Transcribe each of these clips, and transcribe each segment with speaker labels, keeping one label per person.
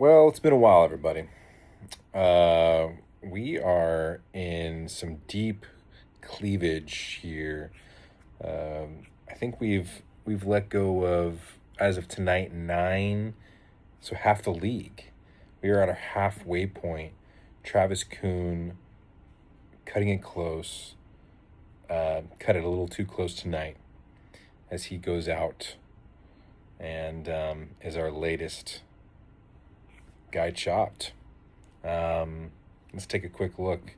Speaker 1: Well, it's been a while, everybody. Uh, we are in some deep cleavage here. I think we've let go of, as of tonight, nine, so half the league. We are at our halfway point. Travis Koon cutting it close. Cut it a little too close tonight as he goes out and is our latest guy chopped. Let's take a quick look.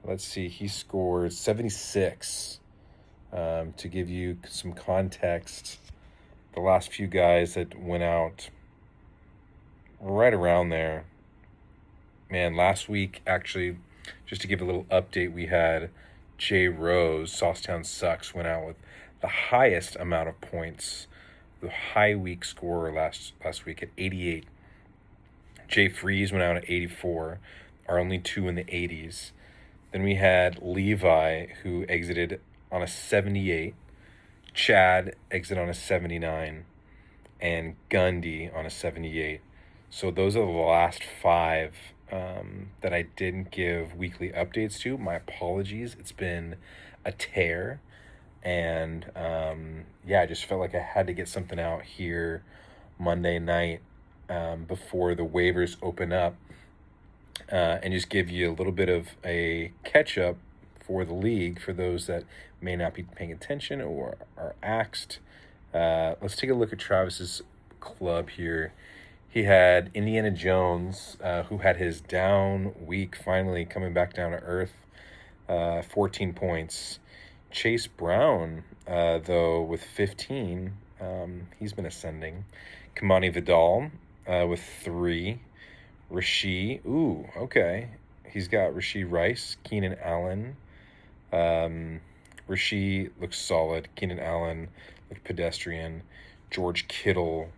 Speaker 1: Let's see. He scored 76. To give you some context, the last few guys that went out right around there. Man, last week, actually, just to give a little update, we had Jay Rose, Saucetown Sucks, went out with the highest amount of points, the high week scorer last week at 88. Jay Freeze went out at 84, our only two in the 80s. Then we had Levi, who exited on a 78. Chad exit on a 79. And Gundy on a 78. So those are the last five that I didn't give weekly updates to. My apologies. It's been a tear. And I just felt like I had to get something out here Monday night before the waivers open up, and just give you a little bit of a catch up for the league for those that may not be paying attention or are axed. Let's take a look at Travis's club here. He had Indiana Jones, who had his down week, finally coming back down to earth, 14 points. Chase Brown, though, with 15. He's been ascending. Kamani Vidal with 3. Rasheed, okay. He's got Rasheed Rice, Keenan Allen. Rasheed looks solid. Keenan Allen looked pedestrian. George Kittle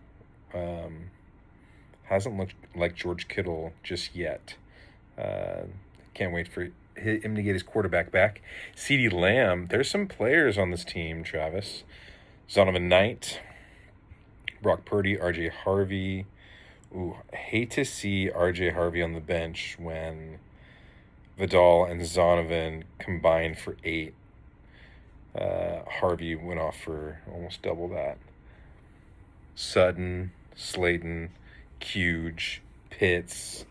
Speaker 1: hasn't looked like George Kittle just yet. Can't wait for him to get his quarterback back. CeeDee Lamb, there's some players on this team, Travis. Zonovan Knight, Brock Purdy, RJ Harvey. I hate to see RJ Harvey on the bench when Vidal and Zonovan combined for 8. Harvey went off for almost double that. Sutton, Slayton, Huge, Pitts,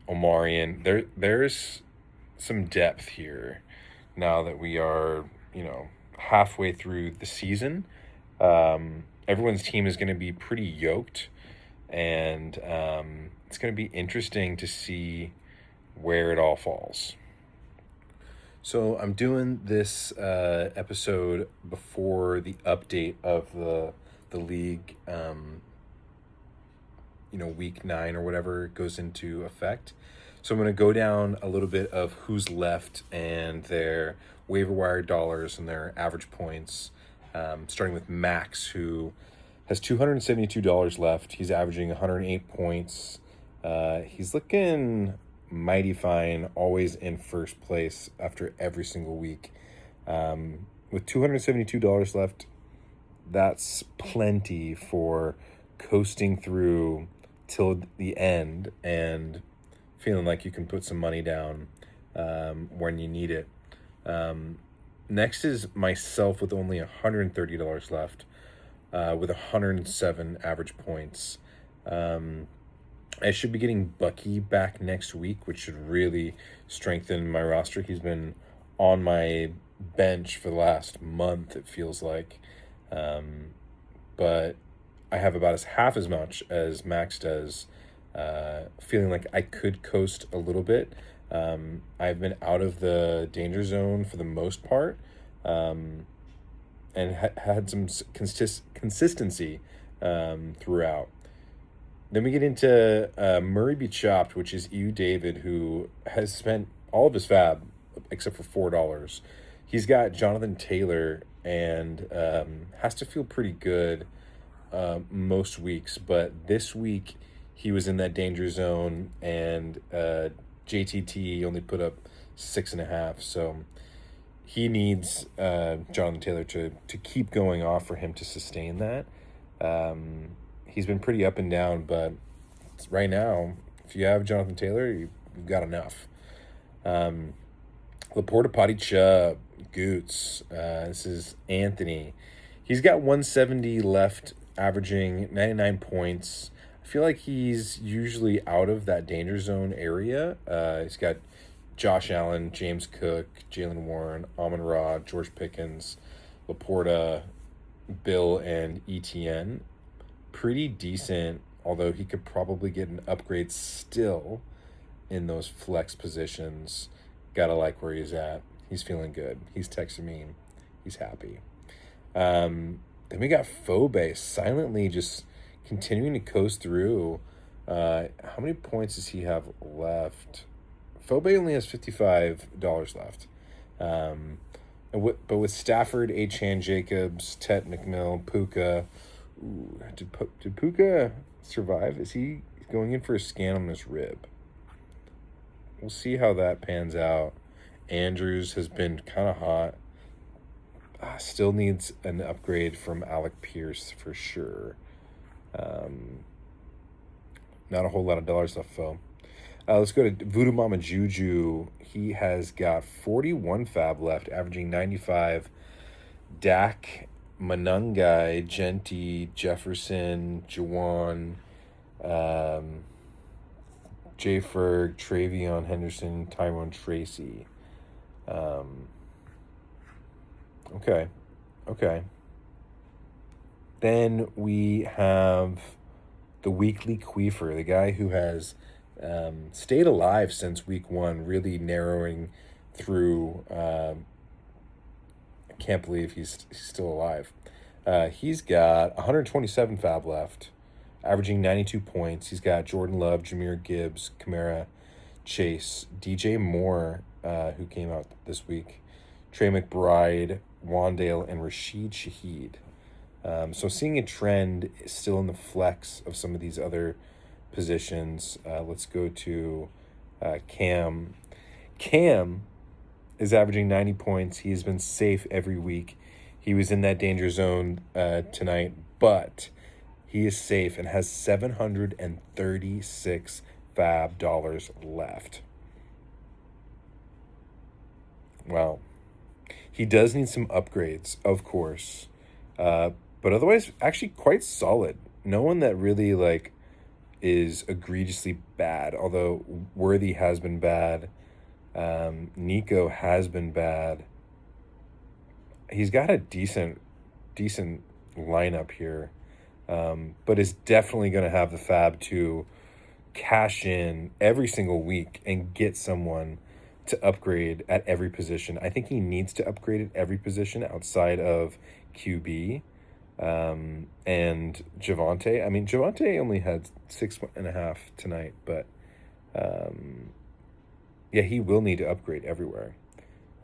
Speaker 1: Omarion. There's some depth here now that we are, halfway through the season. Everyone's team is going to be pretty yoked, and it's going to be interesting to see where it all falls. So I'm doing this episode before the update of the league, week 9 or whatever goes into effect. So I'm going to go down a little bit of who's left and their waiver wire dollars and their average points, starting with Max, who has $272 left. He's averaging 108 points. He's looking mighty fine, always in first place after every single week. With $272 left, that's plenty for coasting through till the end and feeling like you can put some money down when you need it. Next is myself with only $130 left, with 107 average points. I should be getting Bucky back next week, which should really strengthen my roster. He's been on my bench for the last month, it feels like. But I have about half as much as Max does, feeling like I could coast a little bit. I've been out of the danger zone for the most part, and had some consistency throughout. Then we get into Murray Be Chopped, which is EU David, who has spent all of his fab except for $4. He's got Jonathan Taylor and has to feel pretty good most weeks, but this week he was in that danger zone, and JTT only put up 6.5, so he needs Jonathan Taylor to keep going off for him to sustain that. He's been pretty up and down, but right now, if you have Jonathan Taylor, you've got enough. Laporta Potty Chubb, Goots. This is Anthony. He's got 170 left, averaging 99 points. I feel like he's usually out of that danger zone area. He's got Josh Allen, James Cook, Jalen Warren, Amon-Ra, George Pickens, Laporta, Bill, and ETN. Pretty decent, although he could probably get an upgrade still in those flex positions. Gotta like where he's at. He's feeling good. He's texting me. He's happy. Then we got Phobe silently just continuing to coast through. How many points does he have left? Phobe only has $55 left. But with Stafford, Achan, Jacobs, Tet McMill, Puka. Ooh, did Puka survive? Is he going in for a scan on his rib? We'll see how that pans out. Andrews has been kind of hot. Still needs an upgrade from Alec Pierce for sure. Not a whole lot of dollars left, though. Let's go to Voodoo Mama Juju. He has got 41 fab left, averaging 95. Dak, Manungai, Genty, Jefferson, Jawan, J. Ferg, Travion Henderson, Tyrone Tracy. Okay. Then we have the weekly queefer, the guy who has stayed alive since week 1, really narrowing through. I can't believe he's still alive. He's got 127 fab left, averaging 92 points. He's got Jordan Love, Jahmyr Gibbs, Kamara, Chase, DJ Moore, who came out this week, Trey McBride, Wandale, and Rashid Shaheed. So seeing a trend still in the flex of some of these other positions. Let's go to Cam. Cam is averaging 90 points. He has been safe every week. He was in that danger zone tonight, but he is safe and has $736 fab dollars left. Wow. He does need some upgrades, of course. But otherwise, actually quite solid. No one that really, is egregiously bad. Although Worthy has been bad. Nico has been bad. He's got a decent lineup here. But is definitely going to have the fab to cash in every single week and get someone to upgrade at every position. I think he needs to upgrade at every position outside of QB. And Javonte. I mean, Javonte only had 6.5 tonight, but yeah, he will need to upgrade everywhere.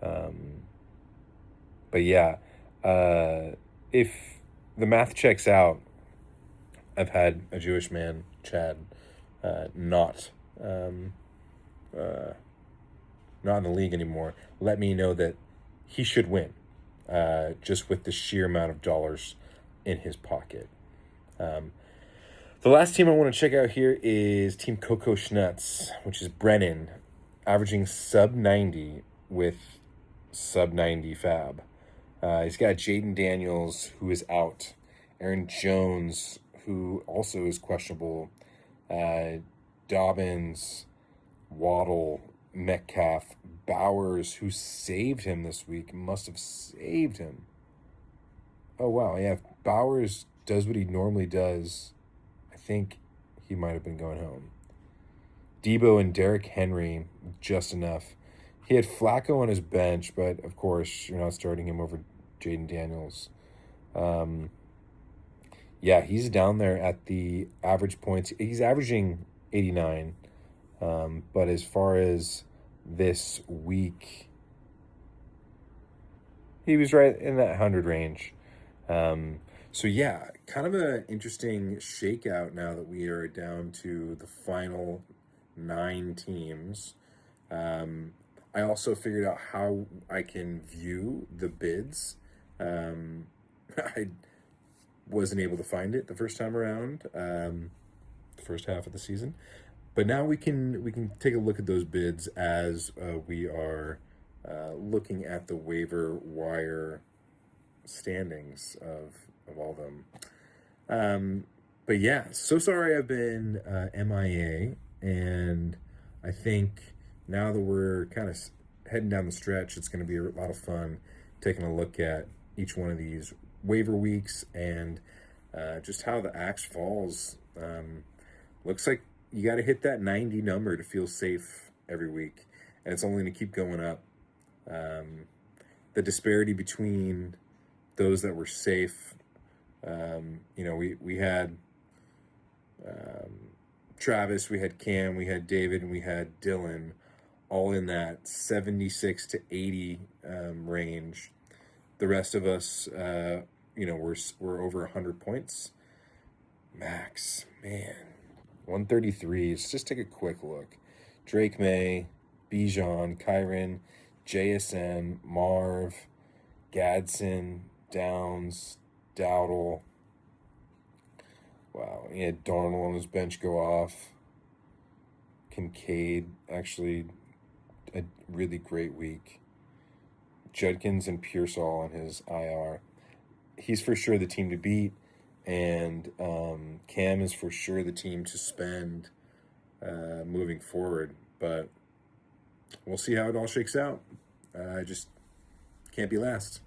Speaker 1: But yeah, if the math checks out, I've had a Jewish man, Chad, not in the league anymore, let me know that he should win, just with the sheer amount of dollars in his pocket. The last team I want to check out here is Team Coco Schnuts, which is Brennan, averaging sub 90 with sub 90 fab. He's got Jaden Daniels, who is out. Aaron Jones, who also is questionable. Dobbins, Waddle, Metcalf, Bowers, who saved him this week, must have saved him. Oh, wow. Yeah, if Bowers does what he normally does, I think he might have been going home. Debo and Derrick Henry, just enough. He had Flacco on his bench, but of course, you're not starting him over Jaden Daniels. Yeah, he's down there at the average points. He's averaging 89. But as far as this week, he was right in that 100 range. So yeah, kind of an interesting shakeout now that we are down to the final 9 teams. I also figured out how I can view the bids. I wasn't able to find it the first time around. the first half of the season. But now we can take a look at those bids as we are looking at the waiver wire standings of all of them. But yeah, so sorry I've been MIA, and I think now that we're kind of heading down the stretch, it's going to be a lot of fun taking a look at each one of these waiver weeks and just how the axe falls. Looks like you got to hit that 90 number to feel safe every week, and it's only going to keep going up. The disparity between those that were safe, we had Travis, we had Cam, we had David, and we had Dylan, all in that 76 to 80 range. The rest of us, we're over 100 points. Max, man, 133. Let's just take a quick look. Drake May, Bijan, Kyron, JSN, Marv, Gadsden, Downs, Dowdle. Wow, he had Darnold on his bench go off. Kincaid, actually, a really great week. Judkins and Pearsall on his IR. He's for sure the team to beat, and Cam is for sure the team to spend moving forward. But we'll see how it all shakes out. I just can't be last.